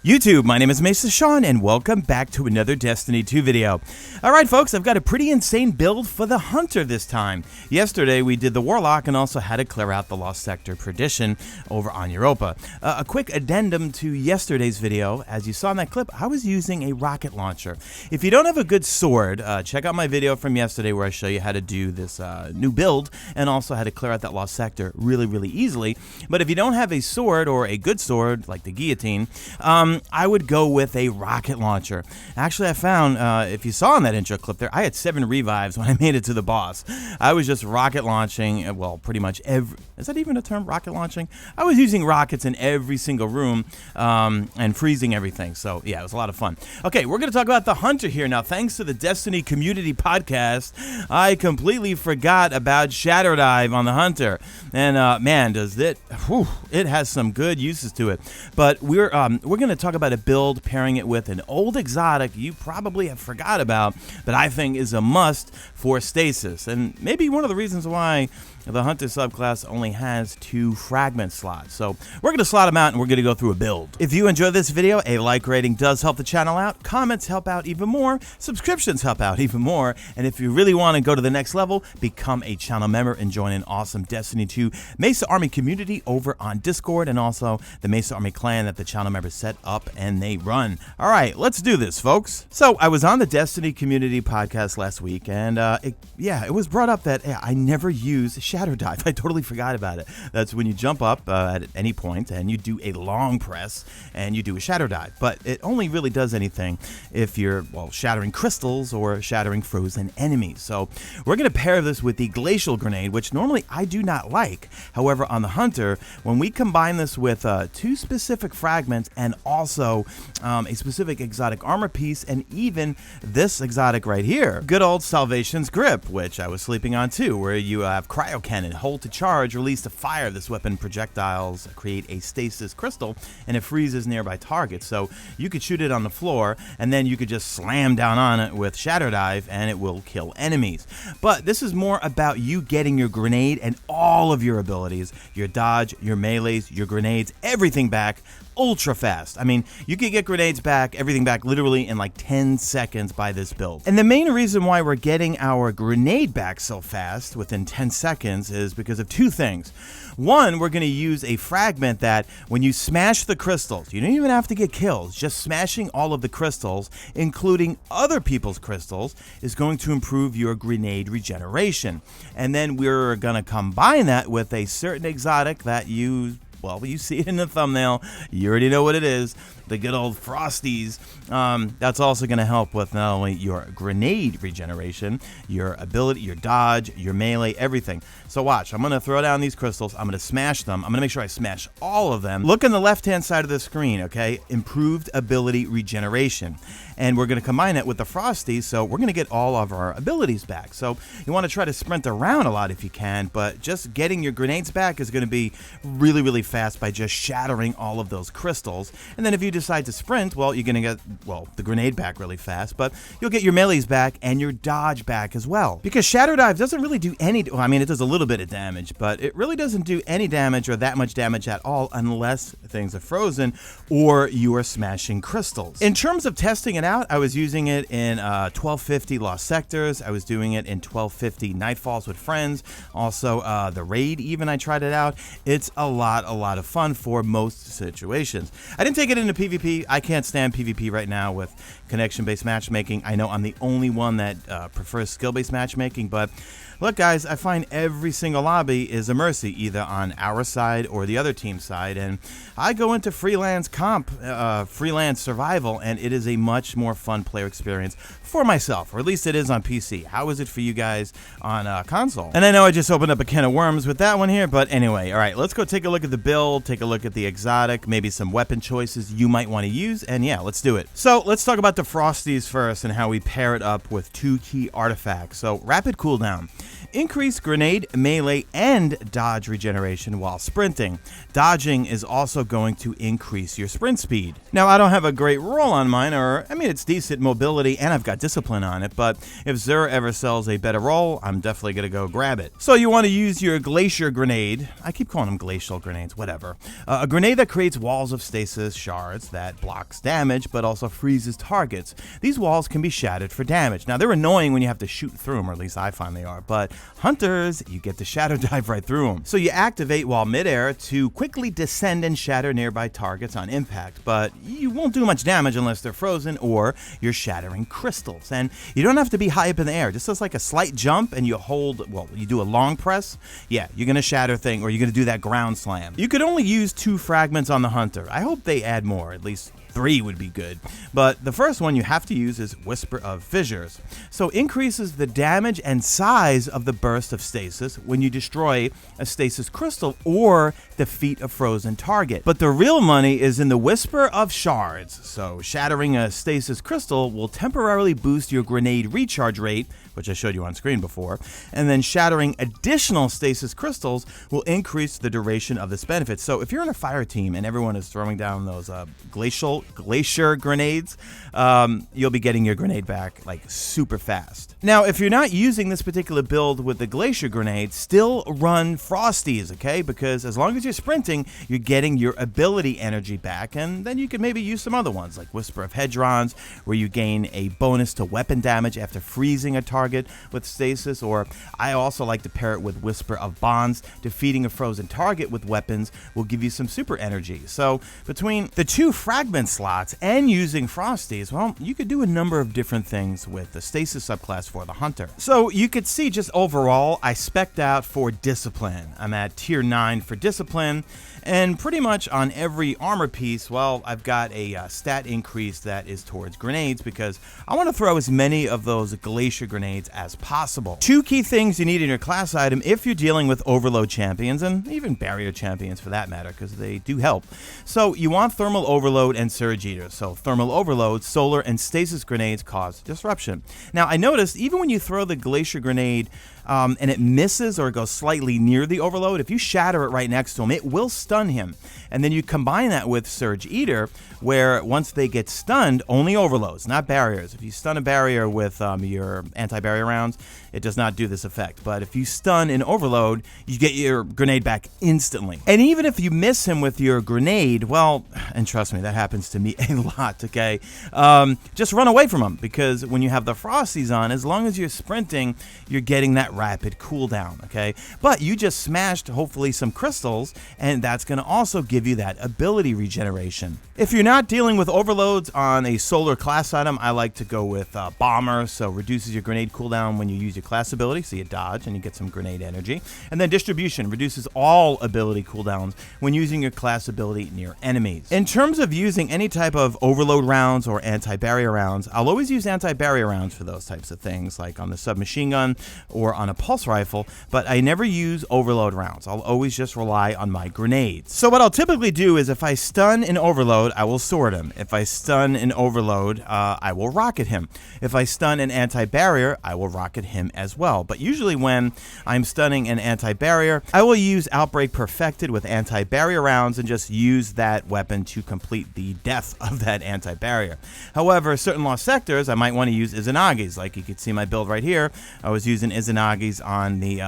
YouTube, my name is Mesa Sean, and welcome back to another Destiny 2 video. Alright folks, I've got a pretty insane build for the Hunter this time. Yesterday we did the Warlock and also had to clear out the Lost Sector Perdition over on Europa. A quick addendum to yesterday's video, as you saw in that clip, I was using a rocket launcher. If you don't have a good sword, check out my video from yesterday where I show you how to do this new build and also how to clear out that Lost Sector really easily. But if you don't have a sword or a good sword, like the guillotine, I would go with a rocket launcher. Actually, I found, if you saw in that intro clip there, I had 7 revives when I made it to the boss. I was just rocket launching, well, pretty much every... Is that even a term, rocket launching? I was using rockets in every single room and freezing everything. So, yeah, it was a lot of fun. Okay, we're going to talk about the Hunter here. Now, thanks to the Destiny Community Podcast, I completely forgot about Shadow Dive on the Hunter. And, man, does it... Whew, it has some good uses to it. But we're going to talk about a build pairing it with an old exotic you probably have forgot about, but I think is a must for Stasis, and maybe one of the reasons why the Hunter subclass only has 2 fragment slots. So we're going to slot them out and we're going to go through a build. If you enjoy this video, a like rating does help the channel out, comments help out even more, subscriptions help out even more, and if you really want to go to the next level, become a channel member and join an awesome Destiny 2 Mesa Army community over on Discord and also the Mesa Army clan that the channel members set up and they run. All right, let's do this, folks. So I was on the Destiny Community Podcast last week and it was brought up that I never use Shadow Dive. I totally forgot about it. That's when you jump up at any point and you do a long press and you do a Shadow Dive. But it only really does anything if you're, well, shattering crystals or shattering frozen enemies. So we're going to pair this with the Glacial Grenade, which normally I do not like. However, on the Hunter, when we combine this with 2 specific fragments and also a specific exotic armor piece and even this exotic right here, good old Salvation's Grip, which I was sleeping on too, where you have Cryo Cannon, hold to charge, release to fire. This weapon projectiles create a stasis crystal and it freezes nearby targets. So you could shoot it on the floor and then you could just slam down on it with Shadow Dive and it will kill enemies. But this is more about you getting your grenade and all of your abilities, your dodge, your melees, your grenades, everything back ultra fast. I mean, you could get grenades back, everything back literally in like 10 seconds by this build. And the main reason why we're getting our grenade back so fast within 10 seconds is because of 2 things. One, we're going to use a fragment that when you smash the crystals, you don't even have to get kills, just smashing all of the crystals, including other people's crystals, is going to improve your grenade regeneration. And then we're going to combine that with a certain exotic that you see it in the thumbnail. You already know what it is. The good old Frosties. That's also going to help with not only your grenade regeneration, your ability, your dodge, your melee, everything. So watch, I'm going to throw down these crystals. I'm going to smash them. I'm going to make sure I smash all of them. Look on the left-hand side of the screen, okay? Improved ability regeneration. And we're going to combine it with the Frosties, so we're going to get all of our abilities back. So you want to try to sprint around a lot if you can, but just getting your grenades back is going to be really fast by just shattering all of those crystals. And then if you decide to sprint, well, you're going to get, well, the grenade back really fast, but you'll get your melees back and your dodge back as well. Because Shadow Dive doesn't really do any, well, I mean, it does a little bit of damage, but it really doesn't do any damage or that much damage at all unless things are frozen or you are smashing crystals. In terms of testing it out, I was using it in 1250 Lost Sectors. I was doing it in 1250 Nightfalls with friends. Also, the Raid even, I tried it out. It's a lot of fun for most situations. I didn't take it into PvP. I can't stand PvP right now with connection-based matchmaking. I know I'm the only one that prefers skill-based matchmaking, but look, guys, I find every single lobby is a mercy, either on our side or the other team side, and I go into freelance comp, freelance survival, and it is a much more fun player experience for myself, or at least it is on PC. How is it for you guys on console? And I know I just opened up a can of worms with that one here, but anyway, all right, let's go take a look at the build, take a look at the exotic, maybe some weapon choices you might want to use, and yeah, let's do it. So let's talk about the Frosties first and how we pair it up with 2 key artifacts. So rapid cooldown. Increase grenade, melee, and dodge regeneration while sprinting. Dodging is also going to increase your sprint speed. Now, I don't have a great roll on mine, it's decent mobility, and I've got discipline on it, but if Xur ever sells a better roll, I'm definitely going to go grab it. So you want to use your glacier grenade. I keep calling them glacial grenades, whatever. A grenade that creates walls of stasis shards that blocks damage, but also freezes targets. These walls can be shattered for damage. Now, they're annoying when you have to shoot through them, or at least I find they are, but hunters, you get to shadow dive right through them. So you activate while midair to quickly descend and shatter nearby targets on impact, but you won't do much damage unless they're frozen or you're shattering crystals. And you don't have to be high up in the air. Just as like a slight jump and you hold, you do a long press, yeah, you're gonna shatter thing, or you're gonna do that ground slam. You could only use 2 fragments on the hunter. I hope they add more, at least 3 would be good. But the first one you have to use is Whisper of Fissures. So increases the damage and size of the burst of stasis when you destroy a stasis crystal or defeat a frozen target. But the real money is in the Whisper of Shards. So shattering a stasis crystal will temporarily boost your grenade recharge rate, which I showed you on screen before, and then shattering additional stasis crystals will increase the duration of this benefit. So if you're in a fire team and everyone is throwing down those glacier grenades, you'll be getting your grenade back like super fast. Now, if you're not using this particular build with the glacier grenade, still run frosties, okay? Because as long as you're sprinting, you're getting your ability energy back, and then you can maybe use some other ones like Whisper of Hedrons, where you gain a bonus to weapon damage after freezing a target with stasis, or I also like to pair it with Whisper of Bonds. Defeating a frozen target with weapons will give you some super energy. So between the 2 fragment slots and using frosties, well, you could do a number of different things with the stasis subclass for the hunter. So you could see just overall, I spec'd out for discipline. I'm at tier 9 for discipline, and pretty much on every armor piece, well, I've got a stat increase that is towards grenades because I want to throw as many of those glacier grenades as possible. 2 key things you need in your class item if you're dealing with overload champions, and even barrier champions for that matter, because they do help. So you want thermal overload and surge eater. So thermal overload, solar, and stasis grenades cause disruption. Now, I noticed even when you throw the glacier grenade and it misses or goes slightly near the overload, if you shatter it right next to him, it will stun him. And then you combine that with Surge Eater, where once they get stunned, only overloads, not barriers. If you stun a barrier with your anti-barrier rounds, it does not do this effect. But if you stun an overload, you get your grenade back instantly. And even if you miss him with your grenade, well, and trust me, that happens to me a lot, okay? Just run away from him, because when you have the Frosties on, as long as you're sprinting, you're getting that rapid cooldown, okay? But you just smashed, hopefully, some crystals, and that's going to also give you that ability regeneration. If you're not dealing with overloads on a solar class item, I like to go with Bomber, so reduces your grenade cooldown when you use your class ability, so you dodge and you get some grenade energy. And then Distribution reduces all ability cooldowns when using your class ability near enemies. In terms of using any type of overload rounds or anti-barrier rounds, I'll always use anti-barrier rounds for those types of things, like on the submachine gun or on a pulse rifle, but I never use overload rounds. I'll always just rely on my grenades. So what I'll typically do is if I stun an overload, I will sword him. If I stun an overload, I will rocket him. If I stun an anti-barrier, I will rocket him as well. But usually when I'm stunning an anti-barrier, I will use Outbreak Perfected with anti-barrier rounds and just use that weapon to complete the death of that anti-barrier. However, certain lost sectors, I might want to use Izanagi's. Like you could see my build right here. I was using Izanagi's on the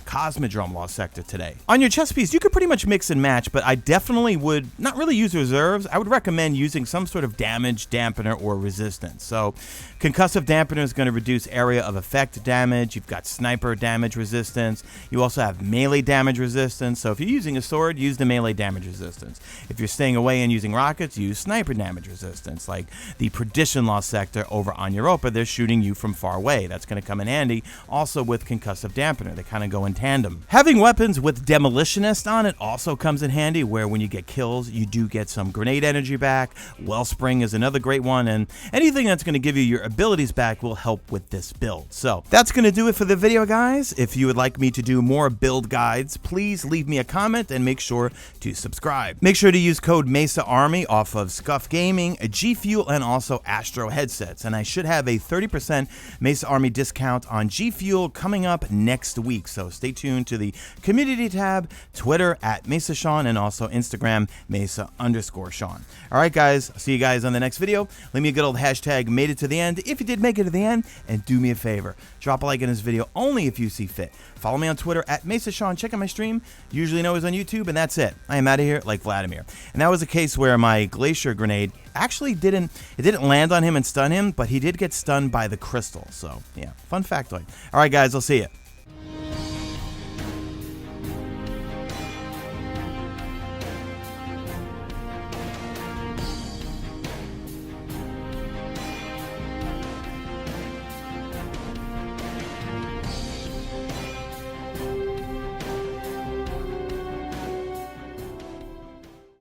Cosmodrome lost sector today. On your chest piece, you could pretty much mix and match, but I definitely would not really use reserves. I would recommend using some sort of damage dampener or resistance. So concussive dampener is going to reduce area of effect damage. You've got sniper damage resistance. You also have melee damage resistance. So if you're using a sword, use the melee damage resistance. If you're staying away and using rockets, use sniper damage resistance. Like the Perdition lost sector over on Europa, they're shooting you from far away. That's going to come in handy. Also with concussive dampener, they kind of go in tandem. Having weapons with Demolitionist on it also comes in handy, where when you get kills, you do get some grenade energy back. Wellspring is another great one, and anything that's going to give you your abilities back will help with this build. So that's going to do it for the video, guys. If you would like me to do more build guides, please leave me a comment and make sure to subscribe. Make sure to use code Mesa Army off of SCUF Gaming, G Fuel, and also Astro headsets. And I should have a 30% Mesa Army discount on G Fuel coming coming up next week. So stay tuned to the community tab, Twitter at Mesa Sean, and also Instagram Mesa_Sean. All right, guys, I'll see you guys on the next video. Leave me a good old hashtag made it to the end if you did make it to the end, and do me a favor, drop a like in this video only if you see fit. Follow me on Twitter at Mesa Sean. Check out my stream. Usually know it's on YouTube, and that's it. I am out of here like Vladimir. And that was a case where my glacier grenade actually didn't land on him and stun him, but he did get stunned by the crystal. So yeah, fun factoid. All right, guys, I'll see you.